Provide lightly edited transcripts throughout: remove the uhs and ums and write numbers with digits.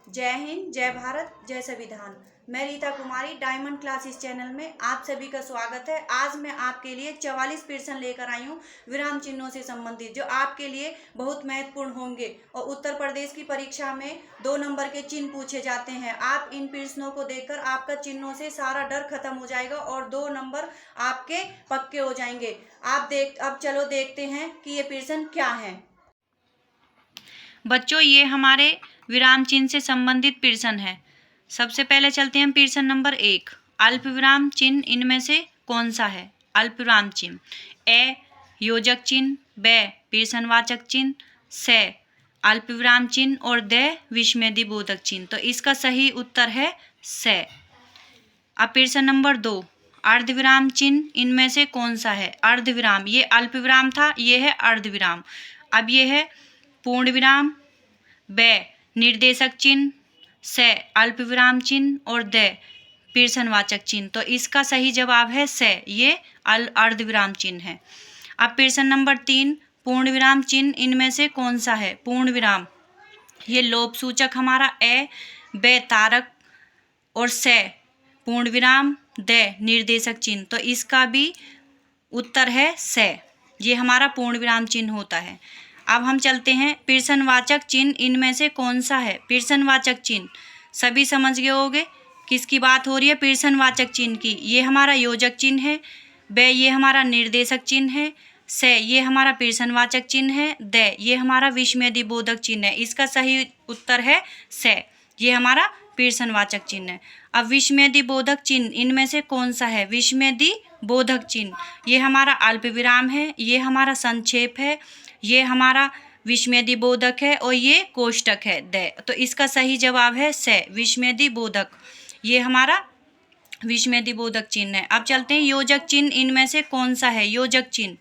जय हिंद, जय भारत, जय संविधान। मैं Rita Kumari diamond classes channel में आप सभी का स्वागत है। आज मैं आपके लिए 44 प्रश्न लेकर आई हूँ विराम चिन्हों से संबंधित, जो आपके लिए बहुत महत्वपूर्ण होंगे। और उत्तर प्रदेश की परीक्षा में 2 नंबर के चिन्ह पूछे जाते हैं। आप इन प्रश्नों को देखकर आपका चिन्हों से सारा डर खत्म हो जाएगा और 2 नंबर आपके पक्के हो जाएंगे। अब चलो देखते हैं कि ये प्रश्न क्या है। बच्चों, ये हमारे विराम चिन्ह से संबंधित प्रश्न है। सबसे पहले चलते हैं प्रश्न नंबर 1। अल्प विराम चिन्ह इनमें से कौन सा है? अल्प विराम चिन्ह ए योजक चिन्ह, ब प्रश्नवाचक चिन्ह, स अल्प विराम चिन्ह और द विस्मयदी बोधक चिन्ह। तो इसका सही उत्तर है स। अब प्रश्न नंबर 2। अर्धविराम चिन्ह इनमें से कौन सा है? अर्धविराम, ये अल्प विराम था, ये है अर्धविराम। अब ये है पूर्ण विराम, ब निर्देशक चिन्ह, स अल्प विराम चिन्ह और द प्रश्नवाचक चिन्ह। तो इसका सही जवाब है स, ये अर्धविराम चिन्ह है। अब प्रश्न नंबर 3। पूर्ण विराम चिन्ह इनमें से कौन सा है? पूर्ण विराम, ये लोप सूचक हमारा ए, ब तारक और स पूर्ण विराम, द निर्देशक चिन्ह। तो इसका भी उत्तर है स, ये हमारा पूर्ण विराम चिन्ह होता है। अब हम चलते हैं प्रश्नवाचक चिन्ह इनमें से कौन सा है? प्रश्नवाचक चिन्ह सभी समझ गए होंगे किसकी बात हो रही है? प्रश्नवाचक चिन्ह की। ये हमारा योजक चिन्ह है, ब ये हमारा निर्देशक चिन्ह है, स ये हमारा प्रश्नवाचक चिन्ह है, द ये हमारा विस्मयदी बोधक चिन्ह है। इसका सही उत्तर है स, ये हमारा प्रश्नवाचक चिन्ह है। अब विस्मयदी बोधक चिन्ह इनमें से कौन सा है? विस्मयदी बोधक चिन्ह, ये हमारा अल्प विराम है, ये हमारा संक्षेप है, ये हमारा विस्मयदी बोधक है और ये कोष्टक है द। तो इसका सही जवाब है स, विस्मयदी बोधक, ये हमारा विस्मयदी बोधक चिन्ह है। अब चलते हैं योजक चिन्ह इनमें से कौन सा है? योजक चिन्ह,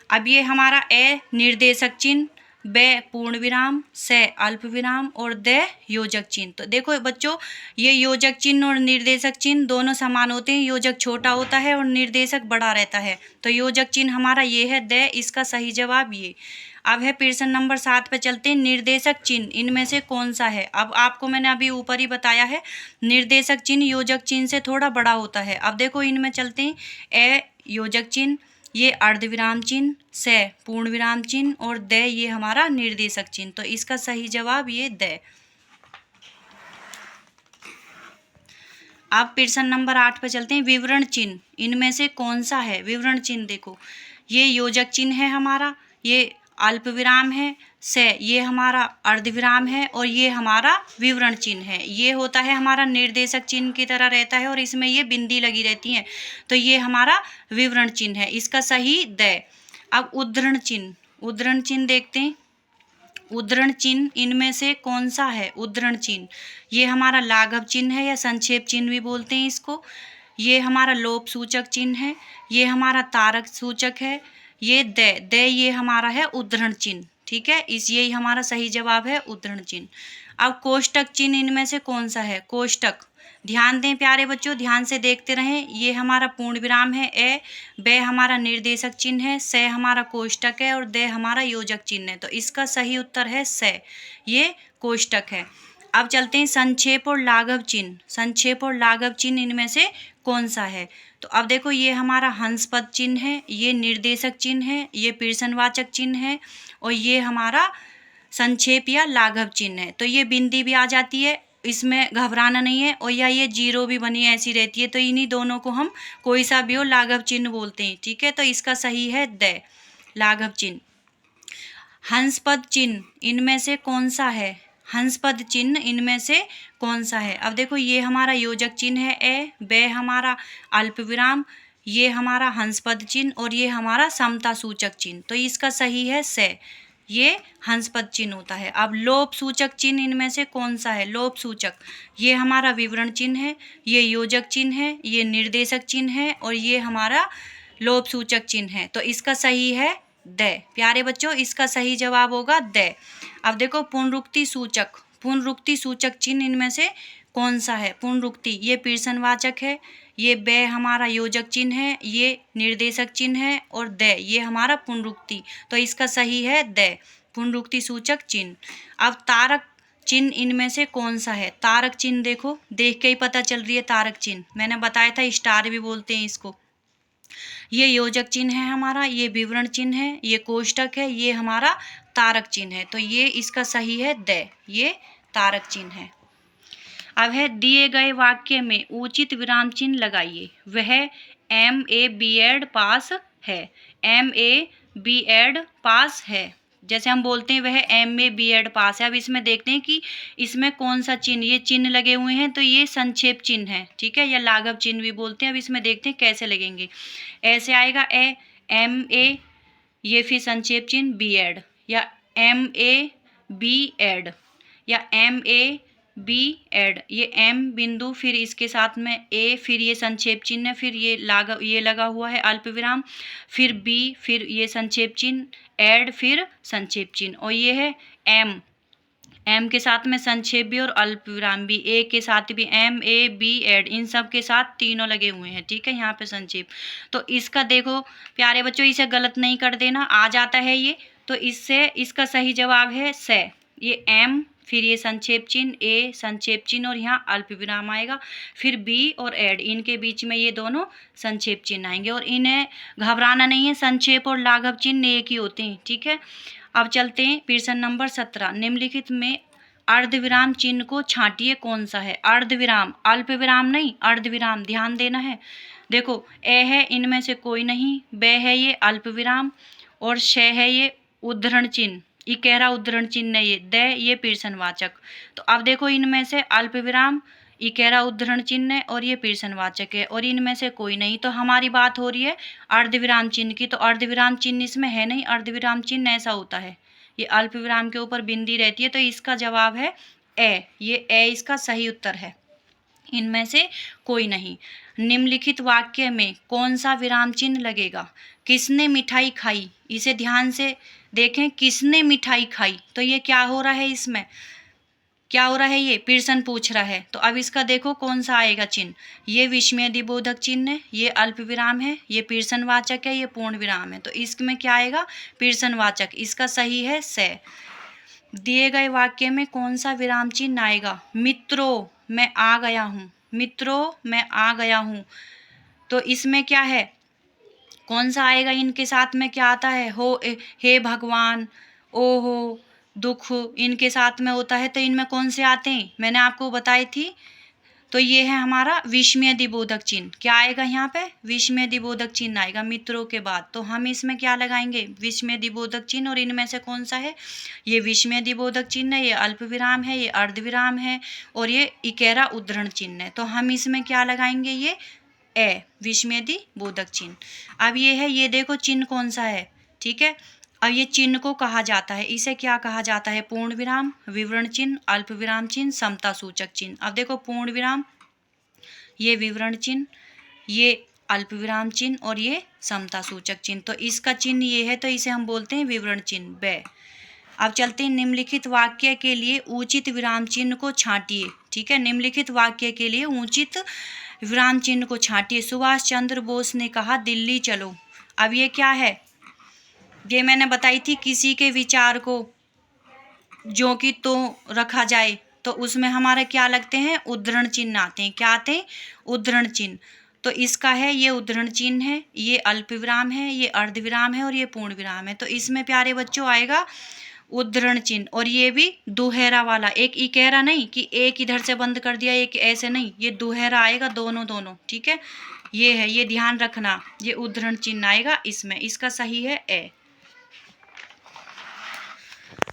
अब ये हमारा ए निर्देशक चिन्ह, ब पूर्ण विराम, स अल्प विराम और द योजक चिन्ह। तो देखो बच्चों, ये योजक चिन्ह और निर्देशक चिन्ह दोनों समान होते हैं। योजक छोटा होता है और निर्देशक बड़ा रहता है। तो योजक चिन्ह हमारा ये है द, इसका सही जवाब ये। अब है प्रश्न नंबर 7 पे चलते हैं। निर्देशक चिन्ह इनमें से कौन सा है? अब आपको मैंने अभी ऊपर ही बताया है, निर्देशक चिन्ह योजक चिन्ह से थोड़ा बड़ा होता है। अब देखो इनमें चलते हैं। ए योजक चिन्ह, ये अर्धविराम चिन्ह, स पूर्ण विराम चिन्ह और द ये हमारा निर्देशक चिन्ह। तो इसका सही जवाब ये द। अब प्रश्न नंबर 8 पे चलते हैं। विवरण चिन्ह इनमें से कौन सा है? विवरण चिन्ह देखो, ये योजक चिन्ह है हमारा, ये अल्प विराम है, स ये हमारा अर्धविराम है और ये हमारा विवरण चिन्ह है। ये होता है हमारा निर्देशक चिन्ह की तरह रहता है और इसमें ये बिंदी लगी रहती है। तो ये हमारा विवरण चिन्ह है, इसका सही द। अब उद्धरण चिन्ह, उद्धरण चिन्ह देखते हैं। उद्धरण चिन्ह इनमें से कौन सा है? उद्धरण चिन्ह, ये हमारा लाघव चिन्ह है या संक्षेप चिन्ह भी बोलते हैं इसको। ये हमारा लोप सूचक चिन्ह है, ये हमारा तारक सूचक है, ये द ये हमारा है उद्धरण चिन्ह। ठीक है, यही हमारा सही जवाब है उद्धरण चिन्ह। अब कोष्टक चिन्ह इनमें से कौन सा है? कोष्टक, ध्यान दें प्यारे बच्चों, ध्यान से देखते रहें। ये हमारा पूर्ण विराम है ए, ब हमारा निर्देशक चिन्ह है, स हमारा कोष्टक है और द हमारा योजक चिन्ह है। तो इसका सही उत्तर है स, ये कोष्टक है। अब चलते हैं संक्षेप और लाघव चिन्ह। संक्षेप और लाघव चिन्ह इनमें से कौन सा है? तो अब देखो, ये हमारा हंस पद चिन्ह है, ये निर्देशक चिन्ह है, ये प्रश्नवाचक चिन्ह है और ये हमारा संक्षेप या लाघव चिन्ह है। तो ये बिंदी भी आ जाती है, इसमें घबराना नहीं है, और या ये जीरो भी बनी ऐसी रहती है। तो इन्हीं दोनों को हम कोई सा भी हो लाघव चिन्ह बोलते हैं। ठीक है, तो इसका सही है द, लाघव चिन्ह। हंसपद चिन्ह इनमें से कौन सा है? हंसपद चिन्ह इनमें से कौन सा है? अब देखो, ये हमारा योजक चिन्ह है ए, ब हमारा अल्प विराम, ये हमारा हंसपद चिन्ह और ये हमारा समता सूचक चिन्ह। तो इसका सही है स, ये हंसपद चिन्ह होता है। अब लोप सूचक चिन्ह इनमें से कौन सा है? लोप सूचक, ये हमारा विवरण चिन्ह है, ये योजक चिन्ह है, ये निर्देशक चिन्ह है और ये हमारा लोप सूचक चिन्ह है। तो इसका सही है द। प्यारे बच्चों, इसका सही जवाब होगा द। अब देखो, पुनरुक्ति सूचक, पुनरुक्ति सूचक चिन्ह इनमें से कौन सा है? पुनरुक्ति, ये प्रश्नवाचक है, ये ब हमारा योजक चिन्ह है, ये निर्देशक चिन्ह है और द ये हमारा पुनरुक्ति। तो इसका सही है द, पुनरुक्ति सूचक चिन्ह। अब तारक चिन्ह इनमें से कौन सा है? तारक चिन्ह देखो, देख के ही पता चल रही है तारक चिन्ह, मैंने बताया था स्टार भी बोलते हैं इसको। ये योजक चिन्ह है हमारा, ये विवरण चिन्ह है, ये कोष्टक है, ये हमारा तारक चिन्ह है। तो ये इसका सही है द, ये तारक चिन्ह है। अब है दिए गए वाक्य में उचित विराम चिन्ह लगाइए। वह MA B.Ed पास है, MA B.Ed पास है। जैसे हम बोलते हैं वह MA B.Ed पास है। अब इसमें देखते हैं कि इसमें कौन सा चिन्ह, ये चिन्ह लगे हुए हैं तो ये संक्षेप चिन्ह है, ठीक है, या लाघव चिन्ह भी बोलते हैं। अब इसमें देखते हैं कैसे लगेंगे। ऐसे आएगा MA, ये फिर संक्षेप चिन्ह B.Ed, या MA B.Ed, या MA B.Ed, ये M बिंदु, फिर इसके साथ में A, फिर ये संक्षेप चिन्ह, फिर ये लगा हुआ है अल्प विराम, फिर B, फिर ये संक्षेप चिन्ह, एड, फिर संक्षेप चिन्ह, और ये है M के साथ में संक्षेप भी और अल्प विराम भी, A के साथ भी MA B.Ed, इन सब के साथ तीनों लगे हुए हैं, ठीक है, यहाँ पे संक्षेप। तो इसका देखो प्यारे बच्चों, इसे गलत नहीं कर देना, आ जाता है ये, तो इससे इसका सही जवाब है से। ये M, फिर ये संक्षेप चिन्ह, A संक्षेप चिन्ह, और यहाँ अल्प विराम आएगा, फिर B और एड, इनके बीच में ये दोनों संक्षेप चिन्ह आएंगे। और इन्हें घबराना नहीं है, संक्षेप और लाघव चिन्ह एक ही होते हैं, ठीक है। अब चलते हैं प्रश्न नंबर 17। निम्नलिखित में अर्धविराम चिन्ह को छांटिए, कौन सा है? अर्धविराम, अल्प विराम नहीं, अर्धविराम, ध्यान देना है। देखो ए है, इनमें से कोई नहीं, ब है ये अल्प विराम, और श है ये उद्धरण चिन्ह, इकेरा उद्धरण चिन्ह है ये, द ये प्रश्नवाचक। तो अब देखो इनमें से अल्प विराम, इकेरा उद्धरण चिन्ह है, और ये प्रश्नवाचक है, और इनमें से कोई नहीं। तो हमारी बात हो रही है अर्धविराम चिन्ह की, तो अर्धविराम चिन्ह इसमें है नहीं। अर्धविराम चिन्ह ऐसा होता है, ये अल्प विराम के ऊपर बिंदी रहती है, तो इसका जवाब है ए, ये ए इसका सही उत्तर है, इनमें से कोई नहीं। निम्नलिखित वाक्य में कौन सा विराम चिन्ह लगेगा? किसने मिठाई खाई, इसे ध्यान से देखें, किसने मिठाई खाई, तो ये क्या हो रहा है, इसमें क्या हो रहा है, ये प्रश्न पूछ रहा है। तो अब इसका देखो कौन सा आएगा चिन्ह, ये विस्मय बोधक चिन्ह है, ये अल्प विराम है, ये प्रश्नवाचक है, ये पूर्ण विराम है। तो इसमें क्या आएगा, प्रश्नवाचक, इसका सही है से। दिए गए वाक्य में कौन सा विराम चिन्ह आएगा? मित्रों मैं आ गया हूँ, मित्रों मैं आ गया हूँ, तो इसमें क्या है, कौन सा आएगा? इनके साथ में क्या आता है, हो, हे भगवान, ओहो, दुख, इनके साथ में होता है, तो इनमें कौन से आते हैं, मैंने आपको बताई थी। तो ये है हमारा विस्मय बोधक चिन्ह, क्या आएगा यहाँ पे, विस्मय बोधक चिन्ह आएगा मित्रों के बाद। तो हम इसमें क्या लगाएंगे, विस्मय बोधक चिन्ह, और इनमें से कौन सा है, ये विस्मय बोधक चिन्ह है, ये अल्प विराम है, ये अर्धविराम है, और ये इकेरा उद्धरण चिन्ह है। तो हम इसमें क्या लगाएंगे, ये ए, विस्मय बोधक चिन्ह। अब ये है, ये देखो चिन्ह कौन सा है, ठीक है। अब ये चिन्ह को कहा जाता है, इसे क्या कहा जाता है, पूर्ण विराम, विवरण चिन्ह, अल्प विराम चिन्ह, समता सूचक चिन्ह। अब देखो पूर्ण विराम, ये विवरण चिन्ह, ये अल्प विराम चिन्ह, और ये समता सूचक चिन्ह। तो इसका चिन्ह ये है, तो इसे हम बोलते हैं विवरण चिन्ह, ब। अब चलते हैं निम्नलिखित वाक्य के लिए उचित विराम चिन्ह को छांटिए, ठीक है। निम्नलिखित वाक्य के लिए उचित विराम चिन्ह को छांटिए। सुभाष चंद्र बोस ने कहा दिल्ली चलो। अब ये क्या है, ये मैंने बताई थी, किसी के विचार को जो कि तो रखा जाए, तो उसमें हमारे क्या लगते हैं, उद्धरण चिन्ह आते हैं। क्या आते हैं, उद्धरण चिन्ह। तो इसका है, ये उद्धरण चिन्ह है, ये अल्प विराम है, ये अर्धविराम है, और ये पूर्ण विराम है। तो इसमें प्यारे बच्चों आएगा उद्धरण चिन्ह, और ये भी दुहेरा वाला, एक इकेरा नहीं कि एक इधर से बंद कर दिया एक ऐसे नहीं, ये दुहेरा आएगा, दोनों, ठीक है। ये है, ये ध्यान रखना, ये उद्धरण चिन्ह आएगा इसमें, इसका सही है ए।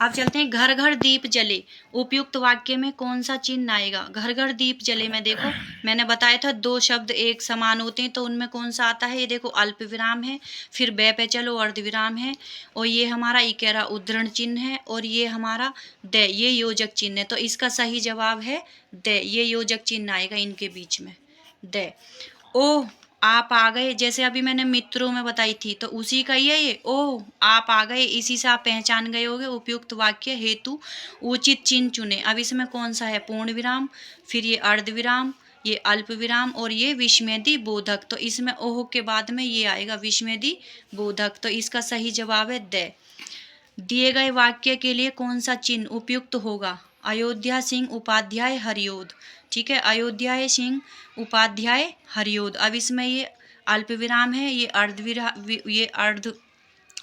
अब चलते हैं घर घर दीप जले, उपयुक्त वाक्य में कौन सा चिन्ह आएगा? घर घर दीप जले में देखो मैंने बताया था दो शब्द एक समान होते हैं, तो उनमें कौन सा आता है, ये देखो अल्प विराम है, फिर बे पे चलो अर्धविराम है, और ये हमारा इकेरा उद्धरण चिन्ह है, और ये हमारा द, ये योजक चिन्ह है। तो इसका सही जवाब है द, ये योजक चिन्ह आएगा इनके बीच में, द। ओह आप आ गए, जैसे अभी मैंने मित्रों में बताई थी, तो उसी का ही है ये, ओह आप आ गए, इसी से आप पहचान गए होगे। उपयुक्त वाक्य हेतु उचित चिन्ह चुने। अब इसमें कौन सा है, पूर्ण विराम, फिर ये अर्धविराम, ये अल्प विराम, और ये विस्मय बोधक। तो इसमें ओह के बाद में ये आएगा विस्मय बोधक। तो इसका सही जवाब है द। दिए गए वाक्य के लिए कौन सा चिन्ह उपयुक्त होगा? अयोध्या सिंह उपाध्याय हरियोध। ठीक है, अयोध्या सिंह उपाध्याय हरियोध। अब इसमें ये अल्प विराम है, ये अर्ध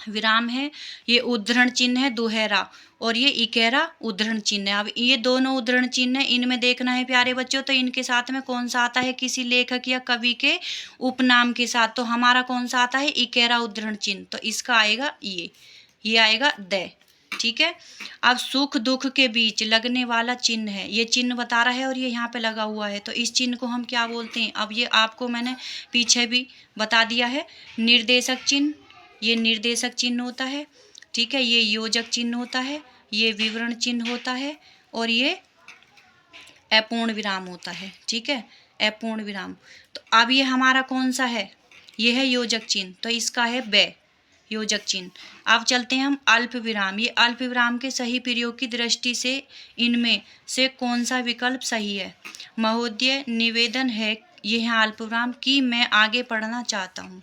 विराम है, ये उद्धरण चिन्ह है दोहरा, और ये इकेरा उद्धरण चिन्ह है। अब ये दोनों उद्धरण चिन्ह है, इनमें देखना है प्यारे बच्चों, तो इनके साथ में कौन सा आता है किसी लेखक या कवि के उपनाम के साथ, तो हमारा कौन सा आता है इकेरा उद्धरण चिन्ह, तो इसका आएगा ये आएगा द। ठीक है, अब सुख दुख के बीच लगने वाला चिन्ह है, ये चिन्ह बता रहा है और ये यहाँ पे लगा हुआ है, तो इस चिन्ह को हम क्या बोलते हैं। अब ये आपको मैंने पीछे भी बता दिया है, निर्देशक चिन्ह, ये निर्देशक चिन्ह होता है। ठीक है, ये योजक चिन्ह होता है, ये विवरण चिन्ह होता है, और ये अपूर्ण विराम होता है। ठीक है, अपूर्ण विराम। तो अब ये हमारा कौन सा है, ये है योजक चिन्ह, तो इसका है ब योजक चिन्ह। अब चलते हैं हम अल्प विराम। ये अल्प विराम के सही प्रयोग की दृष्टि से इनमें से कौन सा विकल्प सही है। महोदय निवेदन है, ये है अल्प विराम, कि मैं आगे पढ़ना चाहता हूँ।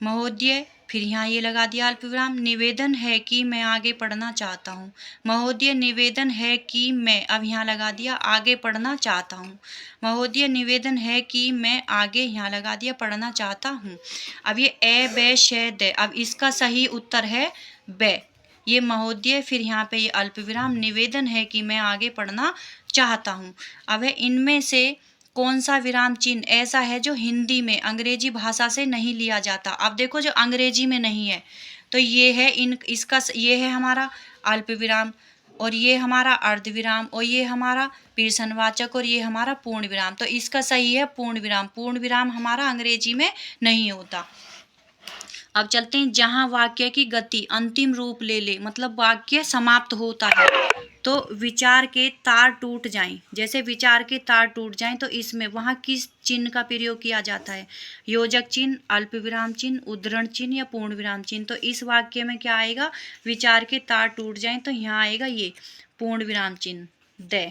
महोदय, फिर यहाँ ये लगा दिया अल्प विराम, निवेदन है कि मैं आगे पढ़ना चाहता हूँ। महोदय निवेदन है कि मैं, अब यहाँ लगा दिया आगे पढ़ना चाहता हूँ। महोदय निवेदन है कि मैं आगे, यहाँ लगा दिया पढ़ना चाहता हूँ। अब ये ए ब श द, अब इसका सही उत्तर है ब। ये महोदय, फिर यहाँ पे ये अल्प विराम, निवेदन है कि मैं आगे पढ़ना चाहता हूँ। अब है इनमें से कौन सा विराम चिन्ह ऐसा है जो हिंदी में अंग्रेजी भाषा से नहीं लिया जाता। अब देखो जो अंग्रेजी में नहीं है, तो ये है ये है हमारा अल्प विराम, और ये हमारा अर्ध विराम, और ये हमारा प्रश्नवाचक, और ये हमारा पूर्ण विराम। तो इसका सही है पूर्ण विराम। पूर्ण विराम हमारा अंग्रेजी में नहीं होता। अब चलते हैं, जहाँ वाक्य की गति अंतिम रूप ले ले, मतलब वाक्य समाप्त होता है, तो विचार के तार टूट जाएं। जैसे विचार के तार टूट जाएं, तो इसमें वहाँ किस चिन्ह का प्रयोग किया जाता है, योजक चिन्ह, अल्प विराम चिन्ह, उद्धरण चिन्ह या पूर्ण विराम चिन्ह। तो इस वाक्य में क्या आएगा, विचार के तार टूट जाएं, तो यहाँ आएगा ये पूर्ण विराम चिन्ह द।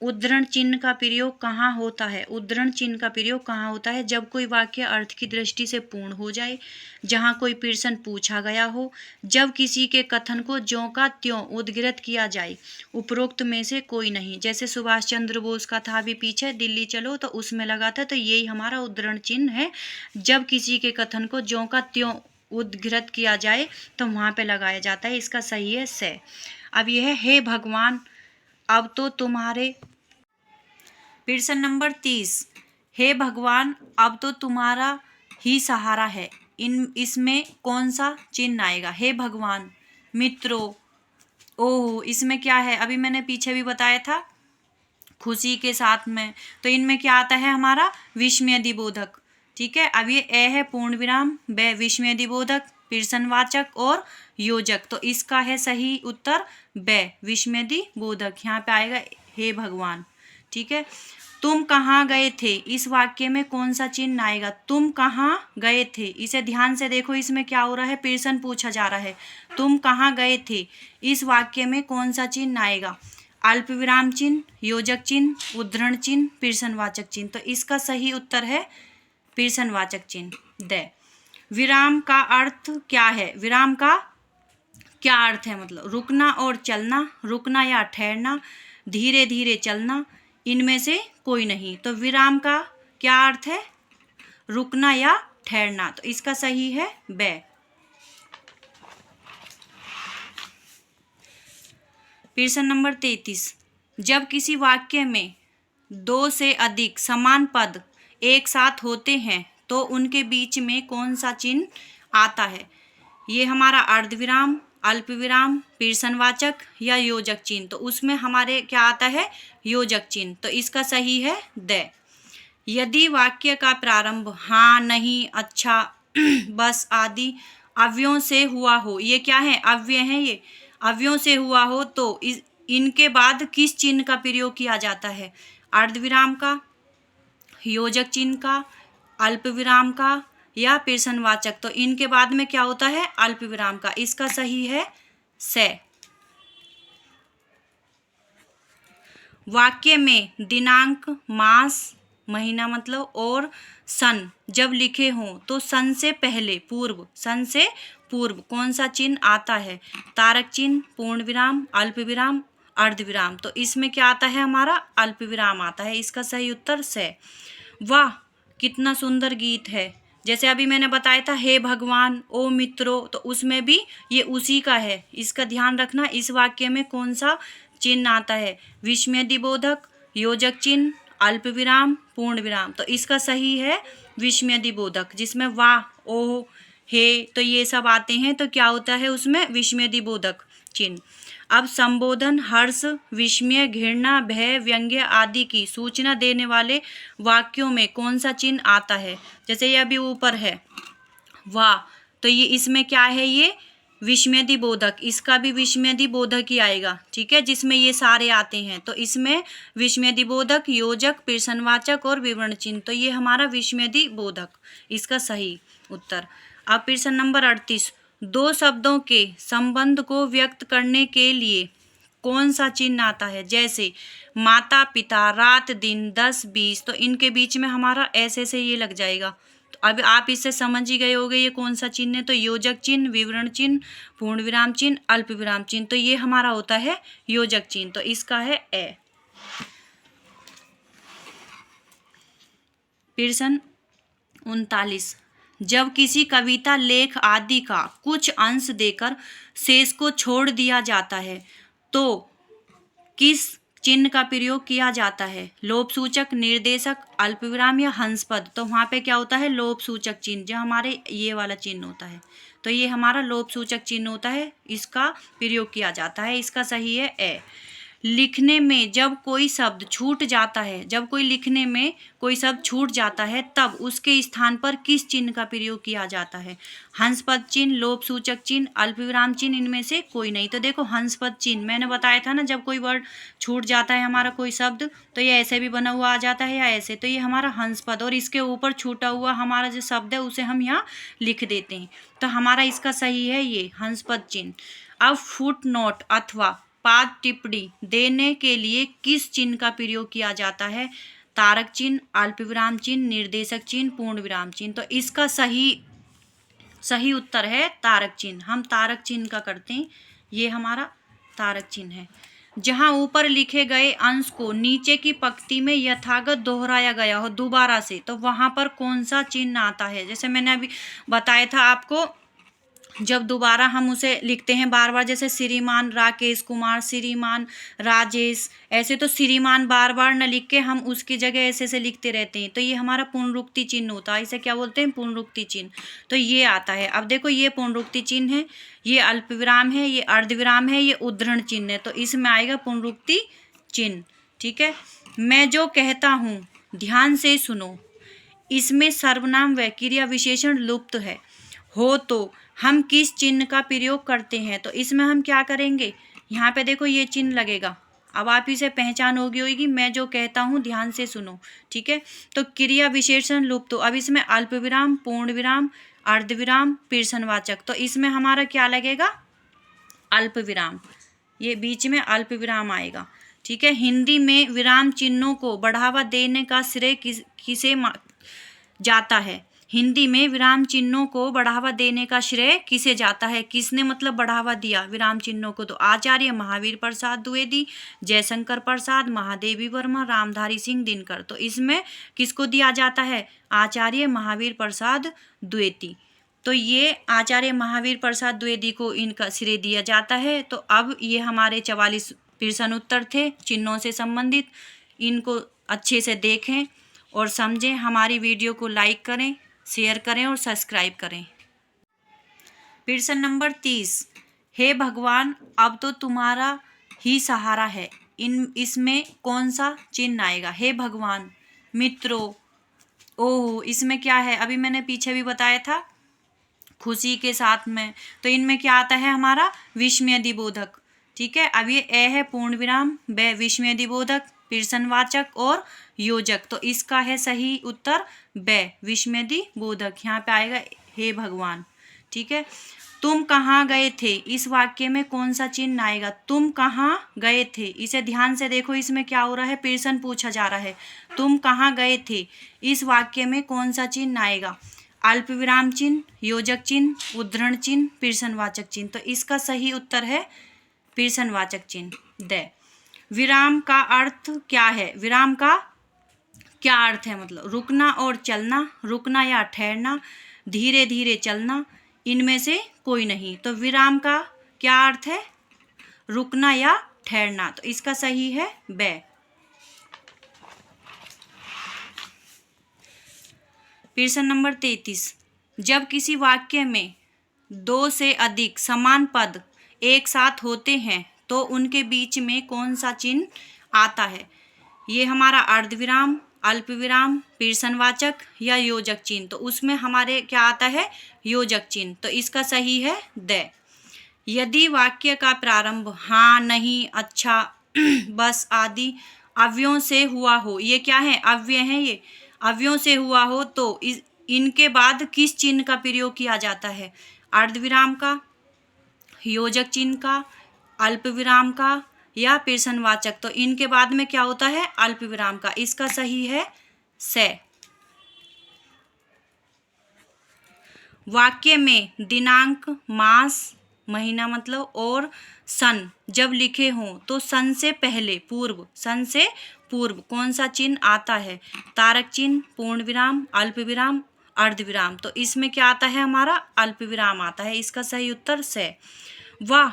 उद्धरण चिन्ह का प्रयोग कहाँ होता है, उद्धरण चिन्ह का प्रयोग कहाँ होता है, जब कोई वाक्य अर्थ की दृष्टि से पूर्ण हो जाए, जहाँ कोई प्रश्न पूछा गया हो, जब किसी के कथन को ज्यों का त्यों उद्धृत किया जाए, उपरोक्त में से कोई नहीं। जैसे सुभाष चंद्र बोस का था अभी पीछे, दिल्ली चलो, तो उसमें लगा था, तो यही हमारा उद्धरण चिन्ह है। जब किसी के कथन को ज्यों का त्यों उद्धृत किया जाए, तो वहाँ पे लगाया जाता है। इसका सही है से। अब यह है हे भगवान अब तो तुम्हारे, प्रश्न नंबर 30, हे भगवान अब तो तुम्हारा ही सहारा है, इसमें कौन सा चिन्ह आएगा। हे भगवान, मित्रों, ओह, इसमें क्या है, अभी मैंने पीछे भी बताया था खुशी के साथ में, तो इनमें क्या आता है हमारा विस्मयदिबोधक। ठीक है, अब ये ए है पूर्ण विराम, ब विस्मयदिबोधक, प्रश्नवाचक और योजक, तो इसका है सही उत्तर ब विस्मयदिबोधक। यहाँ पे आएगा हे भगवान। ठीक है, तुम कहाँ गए थे, इस वाक्य में कौन सा चिन्ह आएगा, तुम कहाँ गए थे। इसे ध्यान से देखो, इसमें क्या हो रहा है, प्रश्न पूछा जा रहा है, तुम कहाँ गए थे, इस वाक्य में कौन सा चिन्ह आएगा, अल्प विराम चिन्ह, योजक चिन्ह, उद्धरण चिन्ह, प्रश्नवाचक चिन्ह। तो इसका सही उत्तर है प्रश्नवाचक चिन्ह द। विराम का अर्थ क्या है, विराम का क्या अर्थ है, मतलब रुकना और चलना, रुकना या ठहरना, धीरे धीरे चलना, इनमें से कोई नहीं। तो विराम का क्या अर्थ है, रुकना या ठहरना, तो इसका सही है ब। प्रश्न नंबर 33, जब किसी वाक्य में दो से अधिक समान पद एक साथ होते हैं तो उनके बीच में कौन सा चिन्ह आता है। ये हमारा अर्धविराम, अल्प विराम, प्रश्नवाचक या योजक चिन्ह। तो उसमें हमारे क्या आता है, योजक चिन्ह। तो इसका सही है द। यदि वाक्य का प्रारंभ हाँ, नहीं, अच्छा, बस आदि अव्ययों से हुआ हो, ये क्या है, अव्यय हैं, ये अव्ययों से हुआ हो, तो इनके बाद किस चिन्ह का प्रयोग किया जाता है, अर्धविराम का, योजक चिन्ह का, अल्प विराम का या प्रश्नवाचक। तो इनके बाद में क्या होता है, अल्प विराम का। इसका सही है से। वाक्य में दिनांक, मास, महीना मतलब और सन जब लिखे हों तो सन से पहले पूर्व, सन से पूर्व कौन सा चिन्ह आता है, तारक चिन्ह, पूर्ण विराम, अल्प विराम, अर्धविराम। तो इसमें क्या आता है हमारा अल्प विराम आता है। इसका सही उत्तर से। वाह कितना सुंदर गीत है। जैसे अभी मैंने बताया था हे भगवान ओ मित्रों, तो उसमें भी ये उसी का है। इसका ध्यान रखना। इस वाक्य में कौन सा चिन्ह आता है? विस्मयदिबोधक, योजक चिन्ह, अल्प विराम, पूर्ण विराम। तो इसका सही है विस्मयदिबोधक, जिसमें वाह ओ हे तो ये सब आते हैं। तो क्या होता है उसमें? विस्मयदिबोधक चिन्ह। अब संबोधन, हर्ष, विस्मय, घृणा, भय, व्यंग्य आदि की सूचना देने वाले वाक्यों में कौन सा चिन्ह आता है? जैसे ये अभी ऊपर है वाह, तो ये इसमें क्या है? ये विस्मयदिबोधक। इसका भी विस्मयदिबोधक ही आएगा, ठीक है, जिसमें ये सारे आते हैं। तो इसमें विस्मयदिबोधक, योजक, प्रश्नवाचक और विवरण चिन्ह। तो ये हमारा विस्मयदिबोधक इसका सही उत्तर। अब प्रश्न नंबर 38, दो शब्दों के संबंध को व्यक्त करने के लिए कौन सा चिन्ह आता है? जैसे माता पिता, रात दिन, 10 20। तो इनके बीच में हमारा ऐसे से ये लग जाएगा। तो अब आप इससे समझ ही गए होंगे ये कौन सा चिन्ह है। तो योजक चिन्ह, विवरण चिन्ह, पूर्ण विराम चिन्ह, अल्प विराम चिन्ह। तो ये हमारा होता है योजक चिन्ह। तो इसका है ए। प्रश्न 39, जब किसी कविता, लेख आदि का कुछ अंश देकर शेष को छोड़ दिया जाता है तो किस चिन्ह का प्रयोग किया जाता है? लोभ सूचक, निर्देशक, अल्पविराम या हंसपद। तो वहाँ पे क्या होता है? लोभ सूचक चिन्ह, जो हमारे ये वाला चिन्ह होता है। तो ये हमारा लोभ सूचक चिन्ह होता है, इसका प्रयोग किया जाता है। इसका सही है ए। लिखने में जब कोई शब्द छूट जाता है, जब कोई लिखने में कोई शब्द छूट जाता है तब उसके स्थान पर किस चिन्ह का प्रयोग किया जाता है? हंसपद चिन्ह, लोभ सूचक चिन्ह, अल्पविराम चिन्ह, इनमें से कोई नहीं। तो देखो हंसपद चिन्ह मैंने बताया था ना, जब कोई वर्ड छूट जाता है हमारा कोई शब्द, तो ये ऐसे भी बना हुआ आ जाता है या ऐसे। तो ये हमारा हंसपद, और इसके ऊपर छूटा हुआ हमारा जो शब्द है उसे हम यहाँ लिख देते हैं। तो हमारा इसका सही है ये हंसपद चिन्ह। अब फुट नोट अथवा पाद टिप्पणी देने के लिए किस चिन्ह का प्रयोग किया जाता है? तारक चिन्ह, अल्पविराम चिन्ह, निर्देशक चिन्ह, पूर्ण विराम चिन्ह। तो इसका सही उत्तर है तारक चिन्ह। हम तारक चिन्ह का करते हैं, ये हमारा तारक चिन्ह है। जहां ऊपर लिखे गए अंश को नीचे की पंक्ति में यथागत दोहराया गया हो दोबारा से, तो वहां पर कौन सा चिन्ह आता है? जैसे मैंने अभी बताया था आपको, जब दोबारा हम उसे लिखते हैं बार बार, जैसे श्रीमान राकेश कुमार, श्रीमान राजेश, ऐसे तो श्रीमान बार बार न लिख के हम उसकी जगह ऐसे से लिखते रहते हैं। तो ये हमारा पुनरुक्ति चिन्ह होता है। इसे क्या बोलते हैं? पुनरुक्ति चिन्ह। तो ये आता है। अब देखो ये पुनरुक्ति चिन्ह है, ये अल्पविराम है, ये अर्धविराम है, ये उद्धरण चिन्ह है। तो इसमें आएगा पुनरुक्ति चिन्ह, ठीक है। मैं जो कहता हूँ ध्यान से सुनो, इसमें सर्वनाम व क्रिया विशेषण लुप्त है हो तो हम किस चिन्ह का प्रयोग करते हैं? तो इसमें हम क्या करेंगे? यहाँ पे देखो ये चिन्ह लगेगा। अब आप इसे पहचान होगी। मैं जो कहता हूँ ध्यान से सुनो, ठीक है। तो क्रिया विशेषण लुप्त हो। अब इसमें अल्पविराम, पूर्ण विराम, अर्धविराम, प्रश्नवाचक। तो इसमें हमारा क्या लगेगा? अल्पविराम। ये बीच में अल्पविराम आएगा, ठीक है। हिंदी में विराम चिन्हों को बढ़ावा देने का श्रेय किसे जाता है? हिंदी में विराम चिन्हों को बढ़ावा देने का श्रेय किसे जाता है? किसने मतलब बढ़ावा दिया विराम चिन्हों को? तो आचार्य महावीर प्रसाद द्विवेदी, जयशंकर प्रसाद, महादेवी वर्मा, रामधारी सिंह दिनकर। तो इसमें किसको दिया जाता है? आचार्य महावीर प्रसाद द्विवेदी। तो ये आचार्य महावीर प्रसाद द्विवेदी को इनका श्रेय दिया जाता है। तो अब ये हमारे 44 प्रश्न उत्तर थे चिन्हों से संबंधित। इनको अच्छे से देखें और समझें। हमारी वीडियो को लाइक करें, शेयर करें और सब्सक्राइब करें। प्रश्न नंबर 30, हे भगवान अब तो तुम्हारा ही सहारा है, इसमें कौन सा चिन्ह आएगा? हे भगवान, मित्रों, ओह, इसमें क्या है? अभी मैंने पीछे भी बताया था खुशी के साथ में। तो इनमें क्या आता है हमारा? विस्मयदिबोधक, ठीक है। अब ये ए है पूर्ण विराम, ब विस्मयदिबोधक, प्रश्नवाचक और योजक। तो इसका है सही उत्तर ब विस्मयदिबोधक। यहाँ पे आएगा हे भगवान, ठीक है। तुम कहाँ गए थे, इस वाक्य में कौन सा चिन्ह आएगा? तुम कहाँ गए थे, इसे ध्यान से देखो। इसमें क्या हो रहा है? प्रश्न पूछा जा रहा है। तुम कहाँ गए थे, इस वाक्य में कौन सा चिन्ह आएगा? अल्पविराम चिन्ह, योजक चिन्ह, उद्धरण चिन्ह, प्रश्नवाचक चिन्ह। तो इसका सही उत्तर है प्रश्नवाचक चिन्ह द। विराम का अर्थ क्या है? विराम का क्या अर्थ है? मतलब रुकना और चलना, रुकना या ठहरना, धीरे धीरे चलना, इनमें से कोई नहीं। तो विराम का क्या अर्थ है? रुकना या ठहरना। तो इसका सही है ब। प्रश्न नंबर 33, जब किसी वाक्य में दो से अधिक समान पद एक साथ होते हैं तो उनके बीच में कौन सा चिन्ह आता है? ये हमारा अर्धविराम, अल्पविराम, प्रश्नवाचक या योजक चिन्ह। तो उसमें हमारे क्या आता है? योजक चिन्ह। तो इसका सही है द। यदि वाक्य का प्रारंभ हाँ, नहीं, अच्छा, बस आदि अव्ययों से हुआ हो, ये क्या है? अव्यय हैं। ये अव्ययों से हुआ हो तो इनके बाद किस चिन्ह का प्रयोग किया जाता है? अर्धविराम का, योजक चिन्ह का, अल्पविराम का या प्रश्नवाचक। तो इनके बाद में क्या होता है? अल्पविराम का। इसका सही है से। वाक्य में दिनांक, मास, महीना मतलब और सन जब लिखे हों तो सन से पहले पूर्व, सन से पूर्व कौन सा चिन्ह आता है? तारक चिन्ह, पूर्ण विराम, अल्पविराम, अर्धविराम। तो इसमें क्या आता है? हमारा अल्पविराम आता है। इसका सही उत्तर से। वाह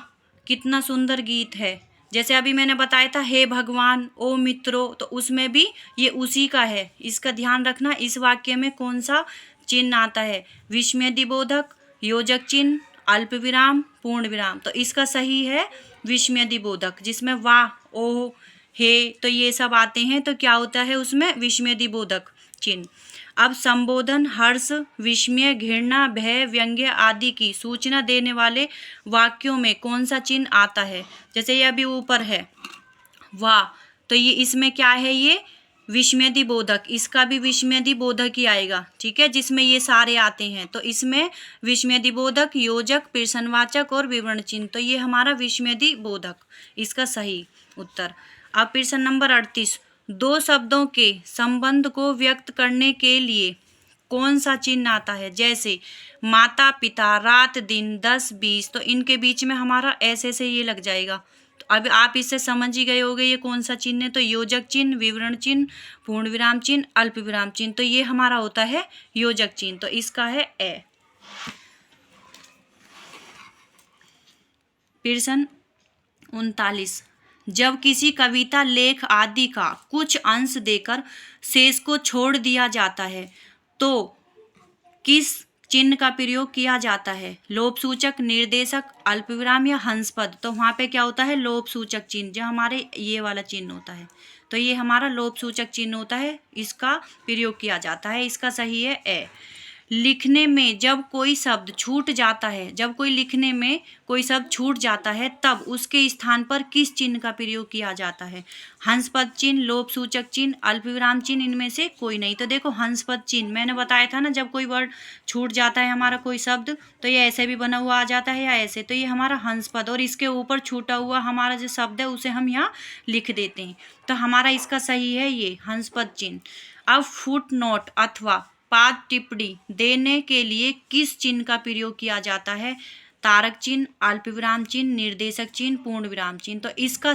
कितना सुंदर गीत है। जैसे अभी मैंने बताया था हे भगवान, ओ मित्रों, तो उसमें भी ये उसी का है। इसका ध्यान रखना। इस वाक्य में कौन सा चिन्ह आता है? विस्मयदिबोधक, योजक चिन्ह, अल्पविराम, पूर्ण विराम। तो इसका सही है विस्मयदिबोधक, जिसमें वाह, ओ, हे, तो ये सब आते हैं। तो क्या होता है उसमें? विस्मयदिबोधक चिन्ह। अब संबोधन, हर्ष, विस्मय, घृणा, भय, व्यंग्य आदि की सूचना देने वाले वाक्यों में कौन सा चिन्ह आता है? जैसे ये अभी ऊपर है वाह, तो ये इसमें क्या है? ये विस्मयदिबोधक। इसका भी विस्मयदिबोधक ही आएगा, ठीक है, जिसमें ये सारे आते हैं। तो इसमें विस्मयदिबोधक, योजक, प्रश्नवाचक और विवरण चिन्ह। तो ये हमारा विस्मयदिबोधक, इसका सही उत्तर। अब प्रश्न नंबर 38, दो शब्दों के संबंध को व्यक्त करने के लिए कौन सा चिन्ह आता है? जैसे माता, पिता, रात, दिन, 10, 20। तो इनके बीच में हमारा ऐसे से ये लग जाएगा। तो अब आप इससे समझ ही गए होंगे ये कौन सा चिन्ह है। तो योजक चिन्ह, विवरण चिन्ह, पूर्ण विराम चिन्ह, अल्पविराम चिन्ह। तो ये हमारा होता है योजक चिन्ह। तो इसका है ए। प्रश्न 39, जब किसी कविता, लेख आदि का कुछ अंश देकर शेष को छोड़ दिया जाता है तो किस चिन्ह का प्रयोग किया जाता है? लोभ सूचक, निर्देशक, अल्पविराम या हंसपद। तो वहाँ पे क्या होता है? लोभ सूचक चिन्ह, जो हमारे ये वाला चिन्ह होता है। तो ये हमारा लोभ सूचक चिन्ह होता है, इसका प्रयोग किया जाता है। इसका सही है ए। लिखने में जब कोई शब्द छूट जाता है, जब कोई लिखने में कोई शब्द छूट जाता है तब उसके स्थान पर किस चिन्ह का प्रयोग किया जाता है? हंसपद चिन्ह, लोभ सूचक चिन्ह, अल्पविराम चिन्ह, इनमें से कोई नहीं। तो देखो हंसपद चिन्ह मैंने बताया था ना, जब कोई वर्ड छूट जाता है हमारा कोई शब्द तो ये ऐसे भी बना हुआ आ जाता है या ऐसे। तो ये हमारा हंसपद, और इसके ऊपर छूटा हुआ हमारा जो शब्द है उसे हम यहाँ लिख देते हैं। तो हमारा इसका सही है ये हंसपद चिन्ह। अब फुट नोट अथवा पाद टिप्पणी देने के लिए किस चिन्ह का प्रयोग किया जाता है? तारक चिन्ह, अल्पविराम चिन्ह, निर्देशक चिन्ह, पूर्ण विराम चिन्ह। तो इसका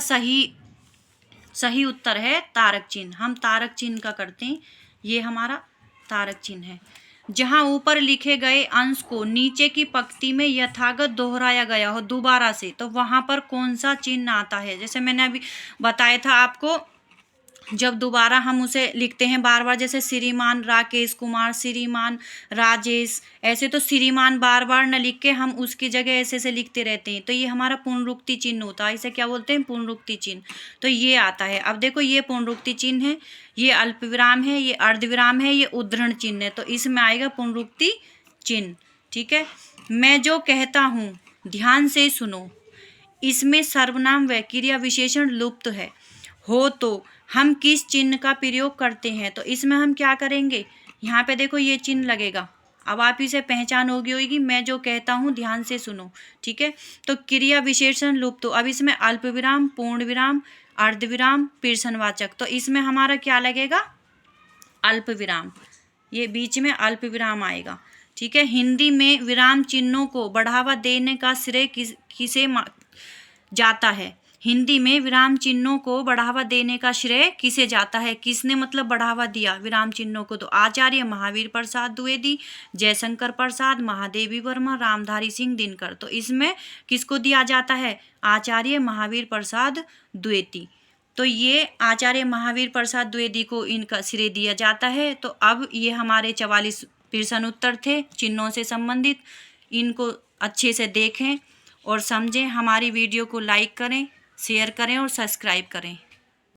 सही उत्तर है तारक चिन्ह। हम तारक चिन्ह का करते हैं, ये हमारा तारक चिन्ह है। जहां ऊपर लिखे गए अंश को नीचे की पंक्ति में यथागत दोहराया गया हो दोबारा से, तो वहां पर कौन सा चिन्ह आता है? जैसे मैंने अभी बताया था आपको, जब दोबारा हम उसे लिखते हैं बार बार, जैसे श्रीमान राकेश कुमार, श्रीमान राजेश, ऐसे तो श्रीमान बार बार न लिख के हम उसकी जगह ऐसे से लिखते रहते हैं। तो ये हमारा पुनरुक्ति चिन्ह होता है। इसे क्या बोलते हैं? पुनरुक्ति चिन्ह। तो ये आता है। अब देखो ये पुनरुक्ति चिन्ह है, ये अल्पविराम है, ये अर्धविराम है, ये उद्धरण चिन्ह है। तो इसमें आएगा पुनरुक्ति चिन्ह, ठीक है। मैं जो कहता हूँ ध्यान से सुनो, इसमें सर्वनाम व क्रिया विशेषण लुप्त है हो तो हम किस चिन्ह का प्रयोग करते हैं? तो इसमें हम क्या करेंगे? यहाँ पे देखो ये चिन्ह लगेगा। अब आप इसे पहचान होगी, मैं जो कहता हूँ ध्यान से सुनो, ठीक है। तो क्रिया विशेषण लुप्त, तो अब इसमें अल्पविराम, पूर्ण विराम, अर्धविराम, प्रश्नवाचक। तो इसमें हमारा क्या लगेगा? अल्पविराम। ये बीच में अल्पविराम आएगा, ठीक है। हिंदी में विराम चिन्हों को बढ़ावा देने का श्रेय किसे जाता है? हिंदी में विराम चिन्हों को बढ़ावा देने का श्रेय किसे जाता है? किसने मतलब बढ़ावा दिया विराम चिन्हों को? तो आचार्य महावीर प्रसाद द्विवेदी, जयशंकर प्रसाद, महादेवी वर्मा, रामधारी सिंह दिनकर। तो इसमें किसको दिया जाता है? आचार्य महावीर प्रसाद द्विवेदी। तो ये आचार्य महावीर प्रसाद द्विवेदी को इनका श्रेय दिया जाता है। तो अब ये हमारे 44 प्रश्न उत्तर थे चिन्हों से संबंधित। इनको अच्छे से देखें और समझें। हमारी वीडियो को लाइक करें, शेयर करें और सब्सक्राइब करें।